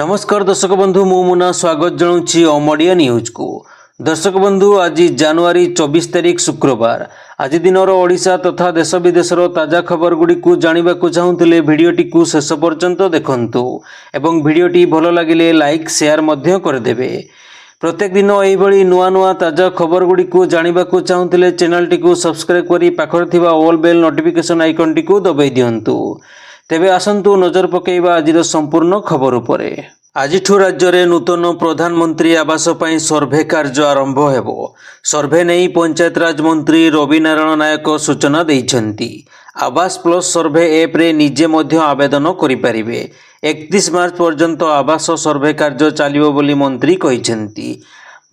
नमस्कार दर्शक बंधु मु मुना स्वागत जनाऊँगी अमोडिया न्यूज को। दर्शक बंधु आज जनवरी 24 तारिख शुक्रवार आज दिन ओडिशा तथा देश विदेशर ताजा खबर गुड़ी को जानवा चाहूले भिडटी को शेष पर्यंत देखंतु एवं भिडटी भल लगे लाइक शेयर मध्य करदेवे। प्रत्येक दिन यही नुआ नुआ ताजा खबर गुड़ी को जानवा चाहूले चैनल टी को सब्सक्राइब कर पाखर ऑल बेल नोटिफिकेशन आइकन टी को दबाई दिंतु। तेबे आसंतु नजर पकेइबा आजिर संपूर्ण खबर उपरे। आजिठु राज्य में नूतन प्रधानमंत्री आवास पर सर्भे कार्य आरंभ हेबो। सर्भे नहीं पंचायत राज मंत्री रवि नारायण नायक सूचना देइछन्ति। आवास प्लस सर्भे एप रे निजे मध्य आवेदन करिपारिबे। 31 मार्च पर्यंत आवास सर्भे कार्य चलिबो बोली मंत्री कहिछन्ति।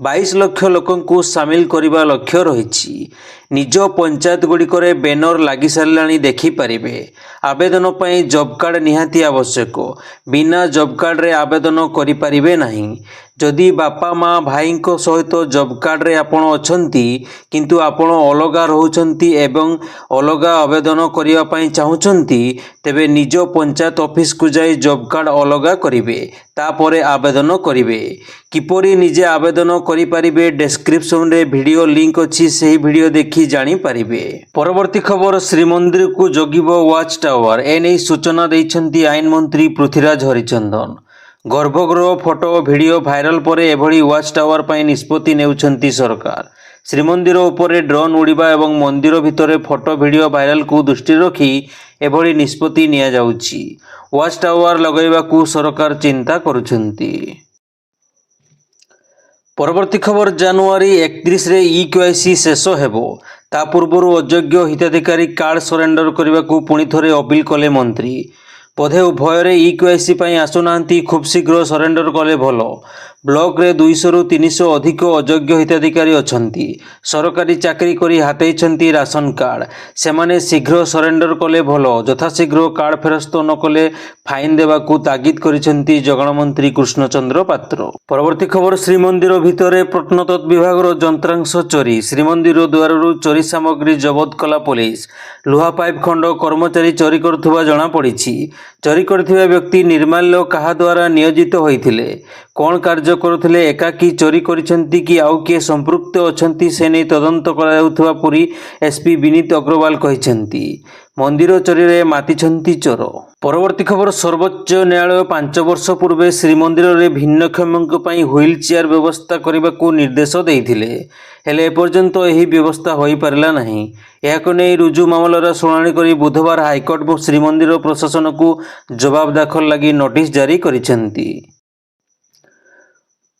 22 लाख लोकंकु सामिल करने लक्ष्य रही। निज पंचायत गुड़िकरे बैनर लगी सारे देखिपारे। आवेदन पर जॉब कार्ड निहाती आवश्यक। बिना जॉब कार्ड रे आवेदन करिपारिबे नहीं। जदि बापा माँ भाई सहित जॉब कार्ड रे आपण अछंती किंतु आपण अलगा रहउछंती एवं अलगा आवेदन करिया पई चाहुछंती तेबे निज पंचायत ऑफिस को जाई जॉब कार्ड अलगा करिवे तापरे आवेदन करिवे। किपरि निजे आवेदन करिपारिबे डिस्क्रिप्शन रे वीडियो लिंक अछि सेही वीडियो देखि जानि पारिबे। परवर्ती खबर श्रीमंदिर को जगिबो वाच टावर एने सूचना दैछंती आईन मंत्री पृथ्वीराज हरिचंदन। गर्भगृह फोटो वीडियो भाइराल पर एभली वाच टावर पर निष्पत्ति नेउछंती सरकार। श्रीमंदिर उपरे ड्रोन उड़ीबा एवं मंदिर भितर फोटो वीडियो भाइराल को दृष्टि रखी एभली निष्पत्ति निया जाउछि। वाच टावर लगाइबाकू सरकार चिंता करुछंती। परवर्ती खबर जनवरी 31 रे ई-केवाईसी शेष हेबो। ता पूर्व अयोग्य हिताधिकारी कार्ड सरेंडर करने को पुणी थोड़े अपील कले मंत्री। बोधे उभय ई-केवाईसी आसुना खूब शीघ्र सरेंडर कले भल। ब्लॉक रे 200 रु 300 अधिक अयोग्य हिताधिकारी अछंती। सरकारी चाकरी करी हातेइछंती राशन कार्ड सेमाने शीघ्र सरेंडर कले भल। यथाशीघ्र कार्ड फेरस्त न कले फाइन देवाकू तागिद करिसेंती जगन मंत्री कृष्णचंद्र पात्र। परवर्ती खबर श्रीमंदिर भितरे प्रत्नतत्व विभाग जंत्रांश चोरी। श्रीमंदिर द्वार चोरी सामग्री जबत कला पुलिस। लुहा पाइप खंड कर्मचारी चोरी करुवा जना पड़ी। चोरी करथिबा व्यक्ति निर्माल्य कहा द्वारा नियोजित होइथिले कौन कार्य करुथिले एकाकी चोरी करिसेंती कि आउ किए संपृक्त अछंती से नहीं तदंत कराउथवा पुरी एसपी विनीत अग्रवाल कहिसेंती। मंदिर चोरी रे मातिछंती चोर। परवर्ती खबर सर्वोच्च न्यायालय 5 वर्ष पूर्वे श्रीमंदिर रे भिन्नक्षमों पई व्हील चेयर व्यवस्था करने को निर्देश देइथिले हेले एपर्यंत यही व्यवस्था हो पारला नहीं। याको नै रुजु मामलार शुणाणी करी बुधवार हाईकोर्ट श्रीमंदिर प्रशासन को जवाब दाखल लगी नोटिस जारी करिसेंती।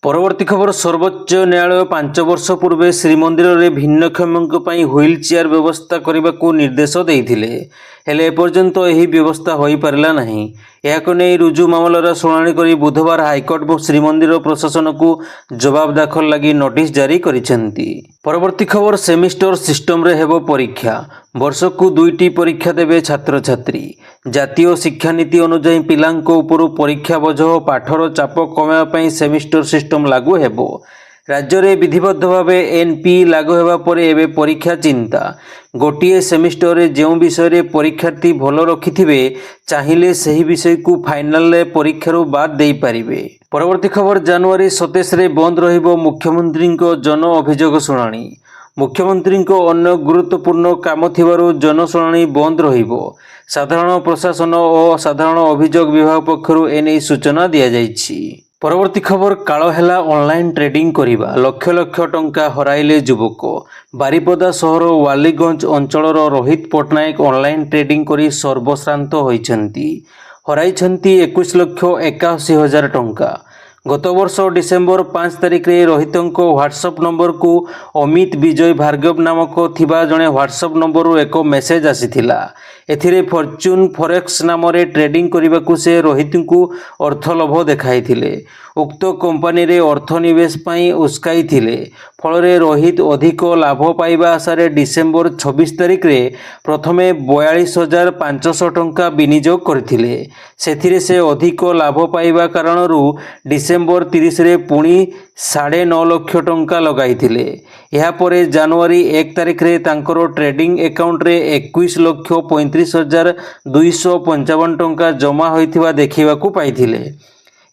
परवर्ती खबर सर्वोच्च न्यायालय 5 वर्ष पूर्वे श्रीमंदिर रे भिन्नक्षमों पई व्हील चेयर व्यवस्था करने को निर्देश देइथिले हेले एपर्यंत यही व्यवस्था हो पारला नहीं। याको नै रुजु मामलार शुणाणी करी बुधवार हाईकोर्ट श्रीमंदिर प्रशासन को जवाब दाखल लगी नोटिस जारी करिसेंती। परवर्ती खबर सेमिस्टर सिस्टम रे हेबो परीक्षा। वर्ष को 2टी परीक्षा देवे छात्र छात्री। जातीय शिक्षा नीति अनुसार पिलांको उपरु परीक्षा बोझ पाठर चाप कमाइबा पई सेमिस्टर सिस्टम लागू हेबो। राज्य में विधिबद्ध भाव एनपी लागू होगा पर एवं परीक्षा चिंता। गोटे सेमिस्टर रे जो विषय रे परीक्षार्थी भल रखिथिबे चाहिए सही विषय को फाइनाल परीक्षारू बाद दे पारिबे। परवर्ती खबर जनवरी 27 रे बंद रहिबो मुख्यमंत्री जन अभियोग शुणाणी। मुख्यमंत्री अन्य गुरुत्वपूर्ण काम थिबारु जन शुणाणी बंद रहिबो। साधारण प्रशासन और साधारण अभियोग विभाग पक्षरु एने सूचना दिया जाइछि। परवर्ती खबर कालो हेला ऑनलाइन ट्रेडिंग करिबा लक्ष लक्ष टंका हराइले युवक। बारिपदा सहर वालीगंज अंचलर रोहित पट्टनायक ऑनलाइन ट्रेडिंग करी सर्वश्रांत होइछंती। हराइछंती 21,81,000 टंका। गत वर्ष डिसेम्बर 5 तारिख रे रोहितंको व्हाट्सएप नंबर को अमित विजय भार्गव नामक थिबा जणे व्हाट्सएप नंबर एक मेसेज आसीथिला। एथिरे फॉर्च्यून फॉरेक्स नाम रे ट्रेडिंग करने को से रोहित को अर्थलाभ देखाइथिले। उक्त कंपनी रे अर्थनिवेश पई उस्काई थिले। फल रोहित अधिक लाभ पाइबा आशारे डिसेम्बर 26 तारिख रे प्रथमे 42,500 टंका विनियोग करथिले। सेथिरे से अधिक लाभ पाइबा कारणरू डिसेम्बर 30 रे पुणी 9.5 लाख टंका लगाइथिले। या परे जनवरी 1 तारिख रे तांकर ट्रेडिंग अकाउंट रे 21,35,255 टंका जमा होइथिबा देखिबाकू पाइथिले।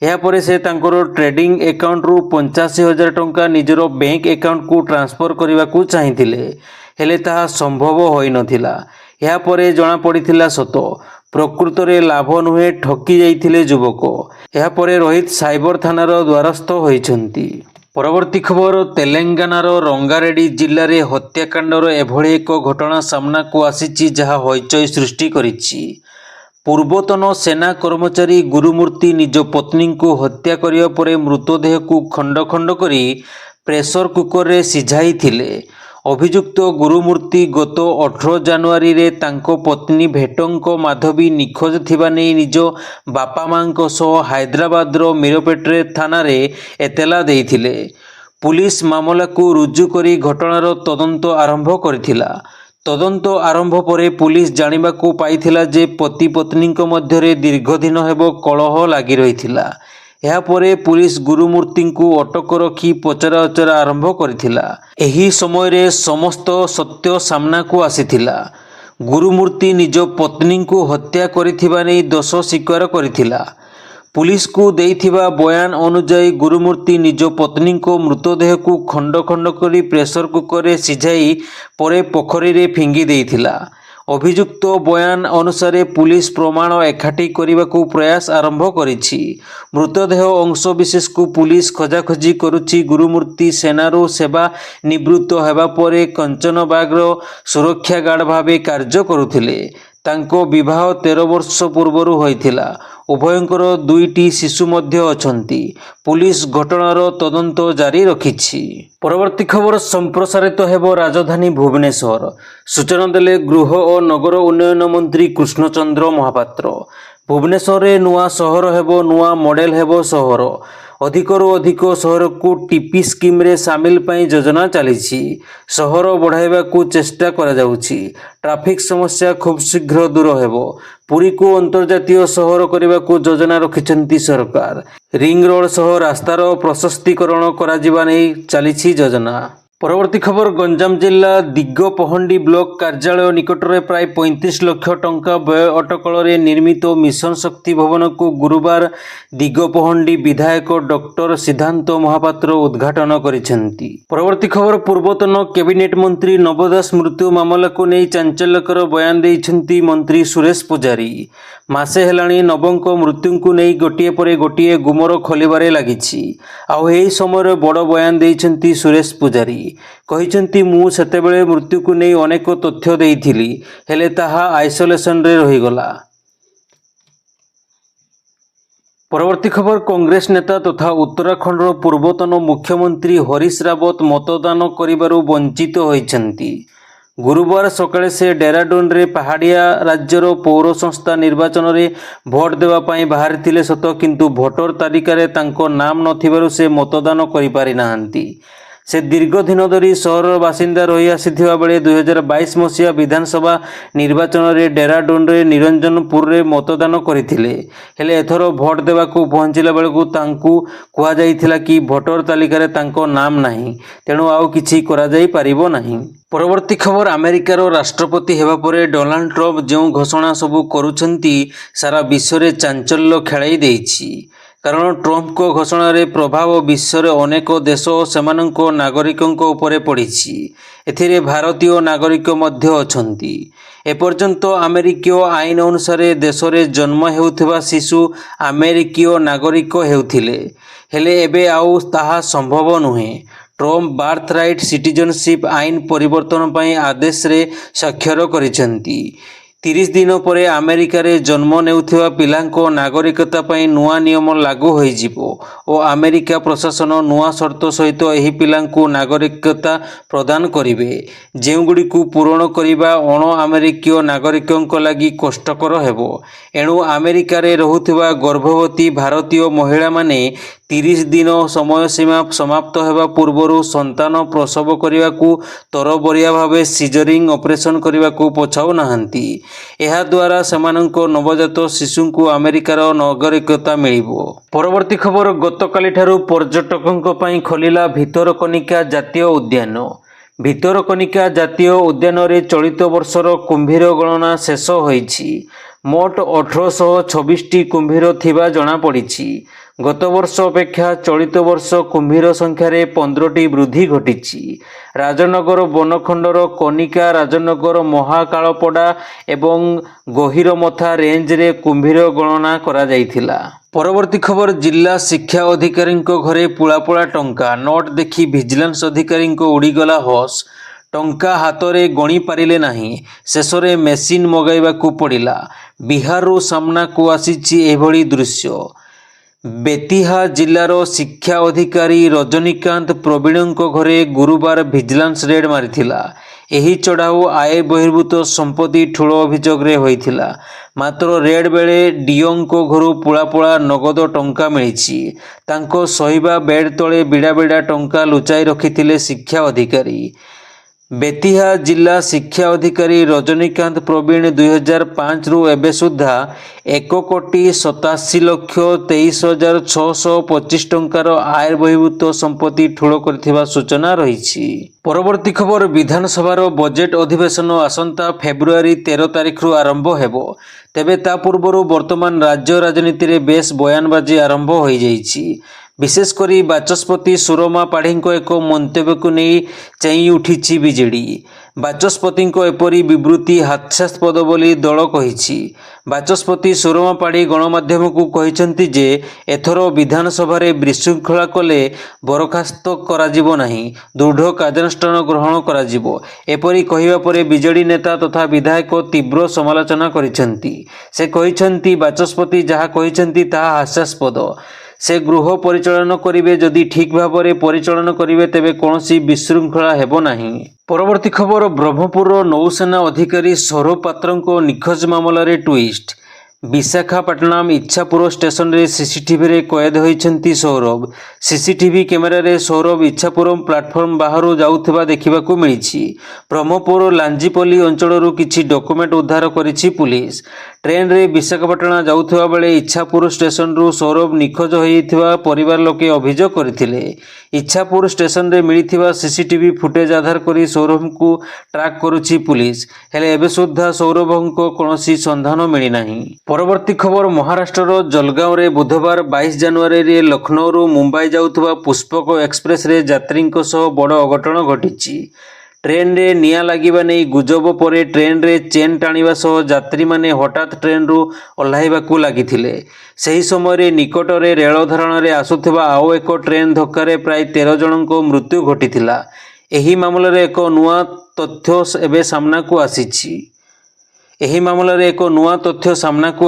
यापर से तांकर ट्रेडिंग अकाउंट रु 85,000 टंका निजर बैंक अकाउंट को ट्रांसफर करने को चाहिए हेले ताहा संभव होई नथिला। यापर जना पड़िथिला सत प्रकृत में लाभ नुहे ठकी जाइथिले युवक। यापर रोहित साइबर थानार द्वारस्थ होइछंती। परवर्ती खबर तेलंगानार रंगारेड्डी जिले में हत्याकांडर एभली एक घटना सामना को आसीची जहाँ हईचई सृष्टि करिछि। पूर्वतन सेना कर्मचारी गुरुमूर्ति निज पत्नी को हत्या करिया परे मृतदेह को खंड खंड करी प्रेसर कुकर रे सिझाई थिले। अभियुक्त गुरुमूर्ति गत 18 जानुआरी रे तांको पत्नी भेटंको माधवी निखोज थिबा नै निज बापा मांको सह हैदराबादर मीरपेटे थाना रे एतला देइथिले। पुलिस मामला को रुजु करी घटनार तदंत आरंभ करथिला। तदंत आरंभ परे पुलिस जानिबाकू पाइथिला जे पति पत्नी मध्य दीर्घदिन हेबो कलह लागी रहिथिला। यापरे पुलिस गुरुमूर्ति को अटक रखी पचरा उचरा आरंभ करथिला। एही समय रे समस्त सत्य सामना को आसीथिला। गुरुमूर्ति निज पत्नी को हत्या करिथिबा नै दोष स्वीकार करिथिला। पुलिस को देइथिबा बयान अनुसार गुरुमूर्ति निज पत्नी को मृतदेह को खंड खंड करी प्रेसर कुकर रे सिझाई परे पोखरी रे फिंगी देइथिला। अभियुक्त बयान अनुसार पुलिस प्रमाण एकाठी करने को प्रयास आरंभ करिछि। मृतदेह अंशविशेष को पुलिस खोजाखोजी करुछि। गुरुमूर्ति सेनारू सेवा निवृत्त हेबा परे कंचनबागर सुरक्षा गार्ड भावे कार्य करुथिले। तांको विवाह 13 वर्ष पूर्व होइथिला। उभयंकर 2टी शिशु मध्य अछंती। पुलिस घटनार तदंत जारी रखिछि। परवर्ती खबर संप्रसारित हेबो राजधानी भुवनेश्वर। सूचना देले गृह और नगर उन्नयन मंत्री कृष्णचंद्र महापात्र। भुवनेश्वर रे नुआ सहर हेबो, नुआ मॉडल हेबो सहर। अधिकरू अधिक सहर को टीपी स्कीम रे सामिल पाई योजना चलीछि। सहर बढ़ाइबा को चेष्टा करा जाउछि। ट्रैफिक समस्या खूब शीघ्र दूर हेबो। पुरी को अंतर्जातीय सहर करने को योजना रखिछंती सरकार। रिंग रोड सह रास्तार प्रशस्तीकरण करा जिबा नै चलीछि योजना। परवर्ती खबर गंजाम जिला दिगपहंडी ब्लॉक कार्यालय निकट में प्राय 35 लाख टंका व्यय अटकल निर्मित मिशन शक्ति भवन को गुरुवार दिगपहंडी विधायक डॉक्टर सिद्धांत महापात्र उद्घाटन करिसेंती। परवर्ती खबर पूर्वतन कैबिनेट मंत्री नव दास मृत्यु मामला को नहीं चांचल्यकर बयान देइछंती मंत्री सुरेश पुजारी। मासे हेलाणी नवंक मृत्यु को नहीं गोटिए परे गोटिए गुमर खोलिबारे लागिछि। आउ एही समय बड़ बयान देइछंती सुरेश पुजारी। कहिछंती मु सेतेबेले मृत्यु को नहीं अनेक तथ्य देइथिली हेले ताहा आइसोलेशन रे रहिगला। परवर्ती खबर कांग्रेस नेता तथा उत्तराखंड पूर्वतन मुख्यमंत्री हरीश रावत मतदान करिबारु वंचित होइछंती। गुरुवार सकाळे से डेराडून रे पहाड़िया राज्यर पौर संस्था निर्वाचन रे भोट देवा पाई बाहर थिले सत किंतु भोटर तालिका रे तांको नाम नथिबारु से मतदान करि पारि नाहंती। से दीर्घ दिन धरी सहर बासिंदा रही आसीथिबा बेले 2022 मसीहा विधानसभा निर्वाचन रे डेराडून रे निरंजनपुर रे मतदान करथिले। हेले एथर भोट देवा को पहुंचला बेलकु तांकु कुआ जाइथिला कि भोटर तालिका रे तांको नाम नाही, तेणु आउ किछि करा जाई पारिबो नाही। परवर्ती खबर अमेरिकार राष्ट्रपति हेबा परे डोनाल्ड ट्रम्प जो घोषणा सबू करुछंती सारा विश्व रे चांचल्य खेलाई देइछि। कारण ट्रम्प को घोषणा रे प्रभाव विश्व रे अनेक देश और सेमानंको नागरिकों उपरे पड़िछि। एथिरे भारतीय नागरिक मध्य अछंती। एपर्यंत अमेरिकीय आईन अनुसार देश रे जन्म हेउथिबा शिशु अमेरिकीय नागरिक हेउथिले, हेले एबे आउ ताहा संभव नुहे। ट्रम्प बार्थ राइट सिटीजनशिप आईन परिवर्तन पाई आदेश रे स्वाक्षर करिसेंती। 30 दिन परे अमेरिका रे जन्म नेउथिबा पिलांको नागरिकता पाई नुआ नियम लागू होई जिवो और अमेरिका प्रशासन नुआ शर्त सहित एही पिलांको नागरिकता प्रदान करिवे, जेउगुडी को पूरण करिबा अण अमेरिकीय नागरिकंको लागि कष्टकर हेबो। एणु अमेरिका रे रहुथिबा गर्भवती भारतीय महिला माने 30 दिन समय सीमा समाप्त हेबा पूर्वरु संतान प्रसव करिबा को तरबरिया भावे सिजरिंग ऑपरेशन करिबा को पछाउ नाहंती। एहा द्वारा सेमानंको नवजात शिशु को अमेरिकार नागरिकता मिलिबो। परवर्ती खबर गतकाली ठारू पर्यटकंको पई खोलिला भितरकनिका जातीय उद्यान। भितरकनिका जातीय उद्यान रे चलित वर्षर कुंभीर गणना शेष होईछि। मोट 1826टी कुंभीर थिबा जणा पड़िछि। गत वर्ष अपेक्षा चलित वर्ष कुम्भीर संख्यार 15टी वृद्धि घटी। राजनगर बनखंडर कनिका, राजनगर, महाकालपड़ा एवं गहिरमथा रेंज रे कुम्भीर गणना करा जाइथिला। परवर्ती खबर, जिला शिक्षा अधिकारी घरे पुलापुला टंका, नोट देखि विजिलेंस अधिकारी उड़ीगला होश। टंका हाथ में गणी पारिले नहीं, शेष में मेसीन मगाइबाकू पड़िला। बिहारु सामना को आसीछि एभली दृश्य। बेतिहा जिलार शिक्षा अधिकारी रजनीकांत प्रवीणों घरे गुरुवार विजिलेंस रेड मारिथिला। एही चढ़ाऊ आय बहिर्भूत संपत्ति ठूल अभियोग होइथिला। मात्र रेड बेले डीओं घरू पुलापुला नगद टंका मिली। तांको सहिबा बेड तले बिड़ा बिड़ा टंका लुचाई रखिथिले शिक्षा अधिकारी। बेतिहा जिला शिक्षा अधिकारी रजनीकांत प्रवीण 2005 रु एबे सुधा 1,87,23,625 टंकार आय बहिर्भूत संपत्ति ठूल करथिबा सूचना रही। परवर्ती खबर, विधानसभार बजेट अधिवेशन आसंता फेब्रुआरी 13 तारिख रु आरंभ हेबो। तेबे ता पूर्व वर्तमान राज्य राजनीति रे बेस बयानबाजी आरंभ हो जाइछि। विशेषकर बाचस्पति सुरमा पाढ़ी एक मंतव्य को नहीं चई उठी बीजेडी। बाचस्पति एपरी विवृत्ति हास्यास्पद बोली दल कही। बाचस्पति सुरमा पाढ़ी गणमाध्यम को कहते जे एथर विधानसभा विशृंखला कले बरखास्त कराजिबो नहीं, दृढ़ कार्यानुष्ठान ग्रहण कराजिबो। एपरी कहिबा परे बीजेडी नेता तथा विधायक तीव्र समालोचना करिसेंती। से कहिसेंती बाचस्पति जहाँ कहिसेंती ताहा हास्यास्पद। से गृह परिचालन करिवे, जदि ठीक भाव में परिचालन करिवे तेबे कोनोसी विशृंखला हेबो नाही। परवर्ती खबर, ब्रह्मपुर नौसेना अधिकारी सौरभ पात्र निखोज मामलें ट्विस्ट। विशाखापट्टनम इच्छापुर स्टेशन रे सीसीटीवी रे कैद होइछंती सौरभ। सीसीटीवी कैमेरा रे सौरभ इच्छापुरम प्लाटफॉर्म बाहर जाउथबा देखिबाकू मिलिछि। ब्रह्मपुर लांजीपल्ली अंचलरू किछि डॉक्यूमेंट उद्धार करिछि पुलिस। ट्रेन रे विशाखापट्टनम जाउथबा बेले इच्छापुर स्टेशन रू सौरभ निखोज होइथिबा परिवार लोके अभियोग करथिले। इच्छापुर स्टेशन रे मिलिथिबा सीसीटीवी फुटेज आधार करी सौरभ को ट्रैक करुछि पुलिस। हेले एबे सुद्धा सौरभको कोनोसी संधान मिली नाही। परवर्ती खबर, महाराष्ट्र जलगांव रे बुधवार 22 जनवरी रे लखनऊ रु मुंबई जाउथबा पुष्पक एक्सप्रेस रे यात्रींको सह बड़ अघटन घटिछि। ट्रेन रे निया लागिबा नै गुजब परे ट्रेन रे चेन टाणिबा सह यात्री माने हठात ट्रेन रु ओह्लाइबाकू लागिथिले। सही समय रे निकट रे रेल धारण रे आसुथिबा आउ एक ट्रेन धक्का प्राय 13 जनक मृत्यु घटिथिला। एही मामला एक नुआ तथ्य एबे सामना को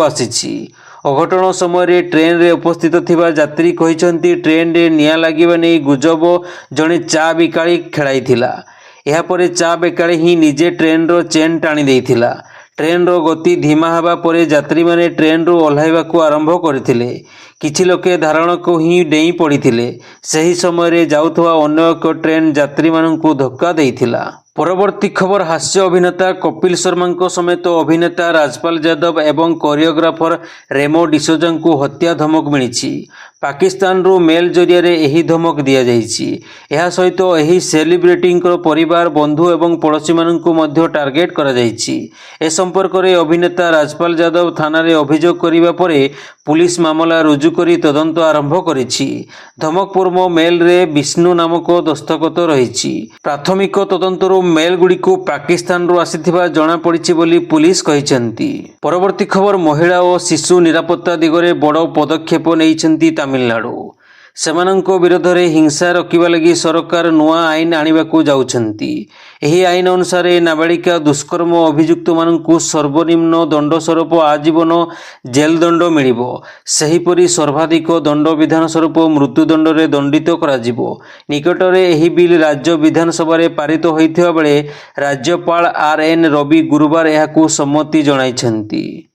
आसीछि। अघटन समय ट्रेन रे उपस्थित थिबा यात्री कहिसंती ट्रेन रे निया लागिबा नै गुजब जणे चा बिकाली खेलाइथिला। एहा परे चा बेकाली ही निजे ट्रेन रो चेन टाणी देइथिला। ट्रेन रो गति धीमा हेबा परे यात्री माने ट्रेन रो ओह्लाइबाकू आरंभ करथिले। किछि लोके धारण को ही डेई पड़िथिले। सही समय रे जाउथवा अन्य एक ट्रेन यात्री माननकू धक्का देइथिला। परवर्ती खबर, हास्य अभिनेता कपिल शर्मा समेत अभिनेता राजपाल यादव एवं कोरियोग्राफर रेमो डिसोजा को हत्या धमक मिली। पाकिस्तान रू मेल जरिया यही धमक दि जाइछि। यह सहित यही सेलिब्रिटी परिवार, बंधु एवं पड़ोशी माननकू मध्य टार्गेट करा जाइछि। ए संपर्क में अभिनेता राजपाल यादव थाना रे अभियोग करिबा परे पुलिस मामला रुजु करी तदंत आरंभ करिछि। धमकपूर्ण मेल रे विष्णु नामक दस्तखत रहिछि। प्राथमिक तदंतरू मेल गुड़ी को पाकिस्तान रू आसीथिबा जणा पड़िछि बोली पुलिस कहिसंती। परवर्ती खबर, महिला और शिशु निरापत्ता दिगरे बड़ पदक्षेप नैछंती तमिलनाडु। सेमानंको विरोध में हिंसा रोकवा लगी सरकार नुआ आईन आनिबाकू जाउछंती। एही आईन अनुसार नाबालिका दुष्कर्म अभियुक्त माननकू सर्वनिम्न दंड स्वरूप आजीवन जेल दंड मिलिबो। सेहीपरि सर्वाधिक दंड विधान स्वरूप मृत्युदंड रे दंडित कराजिबो। निकटरे एही बिल राज्य विधानसभा रे पारित होइथिबा बेले राज्यपाल RN रवि गुरुवार एहाकू सम्मति जणाइछंती।